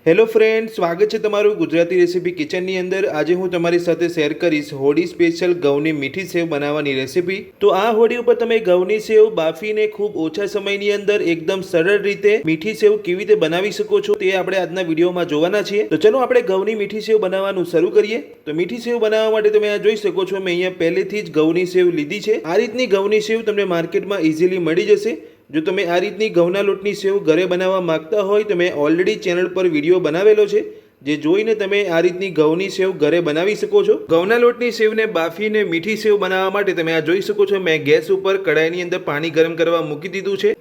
Hello friend, સ્વાગત છે તમારું ગુજરાતી રેસીપી કિચનની અંદર। આજે હું તમારી સાથે શેર કરીશ હોળી સ્પેશિયલ ઘઉંની મીઠી સેવ બનાવવાની રેસીપી। તો આ હોળી ઉપર તમે ઘઉંની સેવ બાફીને ખૂબ ઓછા સમયની અંદર એકદમ સરળ રીતે મીઠી સેવ કેવી રીતે બનાવી શકો છો તે આપણે આજના વિડીયોમાં જોવાના છીએ। તો ચલો આપણે ઘઉંની મીઠી સેવ બનાવવાનું શરૂ કરીએ। તો મીઠી સેવ બનાવવા માટે તમે આ જોઈ શકો છો, મેં અહીંયા પહેલેથી જ ઘઉંની સેવ લીધી છે। આ રીતની ઘઉંની સેવ તમને માર્કેટમાં ઇઝીલી મળી જશે। જો તમે આ રીતની ઘઉંના લોટની સેવ ઘરે બનાવવા માંગતા હોય તો મેં ઓલરેડી ચેનલ પર વિડીયો બનાવેલો છે, જે જોઈને તમે આ રીતની ઘઉંની સેવ ઘરે બનાવી શકો છો। ઘઉંના લોટની સેવને બાફીને મીઠી સેવ બનાવવા માટે તમે આ જોઈ શકો છો, મેં ગેસ ઉપર કડાઈની અંદર પાણી ગરમ કરવા મૂકી દીધું છે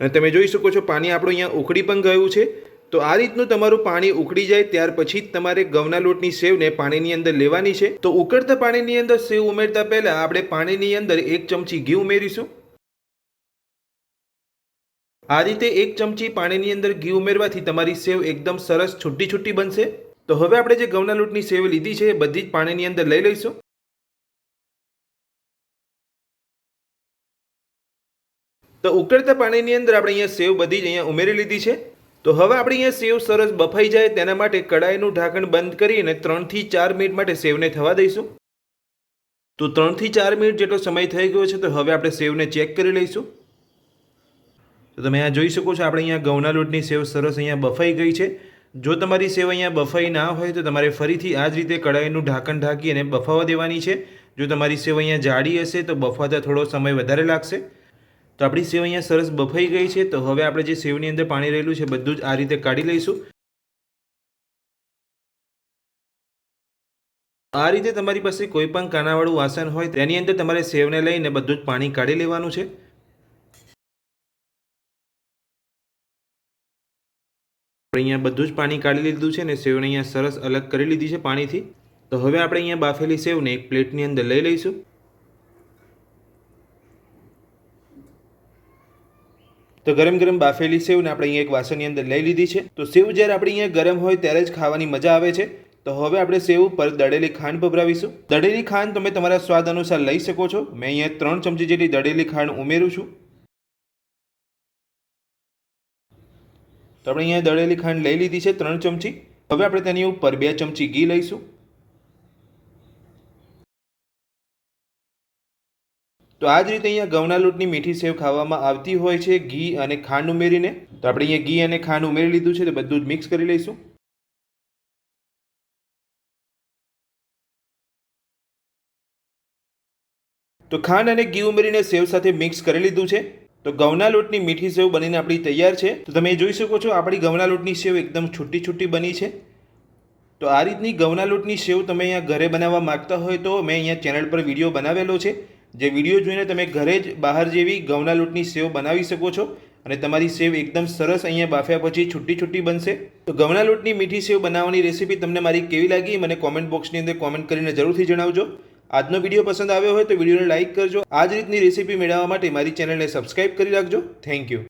અને તમે જોઈ શકો છો પાણી આપણું અહીંયા ઉકળી પણ ગયું છે। તો આ રીતનું તમારું પાણી ઉકળી જાય ત્યાર પછી જ તમારે ઘઉંના લોટની સેવને પાણીની અંદર લેવાની છે। તો ઉકળતા પાણીની અંદર સેવ ઉમેરતા પહેલા આપણે પાણીની અંદર 1 ચમચી ઘી ઉમેરીશું। આ રીતે 1 ચમચી પાણીની અંદર ઘી ઉમેરવાથી તમારી સેવ એકદમ સરસ છૂટી છૂટી બનશે। તો હવે આપણે જે ઘઉંના લોટની સેવ લીધી છે એ બધી જ પાણીની અંદર લઈ લઈશું। તો ઉકળતા પાણીની અંદર આપણે અહીંયા સેવ બધી જ અહીંયા ઉમેરી લીધી છે। તો હવે આપણે અહીંયા સેવ સરસ બફાઈ જાય તેના માટે કડાઈનું ઢાંકણ બંધ કરીને 3 થી 4 મિનિટ માટે સેવને થવા દઈશું। તો 3 થી 4 મિનિટ જેટલો સમય થઈ ગયો છે। તો હવે આપણે સેવને ચેક કરી લઈશું। તો તમે આ જોઈ શકો છો, આપણે અહીંયા ઘઉંના લોટની સેવ સરસ અહીંયા બફાઈ ગઈ છે। જો તમારી સેવ અહીંયા બફાઈ ના હોય તો તમારે ફરીથી આ જ રીતે કડાઈનું ઢાંકણ ઢાંકી અને બફાવા દેવાની છે। જો તમારી સેવ અહીંયા જાડી હશે તો બફાતા થોડો સમય વધારે લાગશે। તો આપણી સેવ અહીંયા સરસ બફાઈ ગઈ છે। તો હવે આપણે જે સેવની અંદર પાણી રહેલું છે બધું જ આ રીતે કાઢી લઈશું। આ રીતે તમારી પાસે કોઈ પણ કાનાવાળું વાસણ હોય તેની અંદર તમારે સેવને લઈને બધું જ પાણી કાઢી લેવાનું છે। અહીંયા બધું જ પાણી કાઢી લીધું છે અને સેવને અહીંયા સરસ અલગ કરી લીધી છે પાણીથી। તો હવે આપણે અહીંયા બાફેલી સેવને એક પ્લેટની અંદર લઈ લઈશું। તો ગરમ ગરમ બાફેલી સેવને આપણે અહીંયા એક વાસણની અંદર લઈ લીધી છે। તો સેવ જ્યારે આપણે અહીંયા ગરમ હોય ત્યારે જ ખાવાની મજા આવે છે। તો હવે આપણે સેવ પર દળેલી ખાંડ ભભરાવીશું। દળેલી ખાંડ તમે તમારા સ્વાદ અનુસાર લઈ શકો છો। મેં અહીંયા 3 ચમચી જેટલી દળેલી ખાંડ ઉમેરું છું। તો આપણે અહીંયા દળેલી ખાંડ લઈ લીધી છે 3 ચમચી। હવે આપણે તેની ઉપર 2 ચમચી ઘી લઈશું। તો આ જ રીતે અહીંયા ઘઉંના લોટની મીઠી સેવ ખાવામાં આવતી હોય છે ઘી અને ખાંડ ઉમેરીને। તો આપણે અહીંયા ઘી અને ખાંડ ઉમેરી લીધું છે, તો બધું જ મિક્સ કરી લઈશું। તો ખાંડ અને ઘી ઉમેરીને સેવ સાથે મિક્સ કરી લીધું છે। તો ઘઉંના લોટની મીઠી સેવ બનીને આપણી તૈયાર છે। તો તમે જોઈ શકો છો આપણી ઘઉંના લોટની સેવ એકદમ છૂટી છૂટી બની છે। તો આ રીતની ઘઉંના લોટની સેવ તમે અહીંયા ઘરે બનાવવા માંગતા હોય તો મેં અહીંયા ચેનલ પર વિડીયો બનાવેલો છે, જે વિડીયો જોઈને તમે ઘરે જ બહાર જેવી ઘઉંના લોટની સેવ બનાવી શકો છો અને તમારી સેવ એકદમ સરસ અહીંયા બાફ્યા પછી છૂટી છૂટી બનશે। તો ઘઉંના લોટની મીઠી સેવ બનાવવાની રેસીપી તમને મારી કેવી લાગી મને કોમેન્ટ બોક્સની અંદર કોમેન્ટ કરીને જરૂરથી જણાવજો। આજનો વિડીયો પસંદ આવ્યો હોય તો વિડીયોને લાઇક કરજો। આ જ રીતની રેસીપી મેળવવા માટે મારી ચેનલને સબસ્ક્રાઇબ કરી રાખજો। Thank you.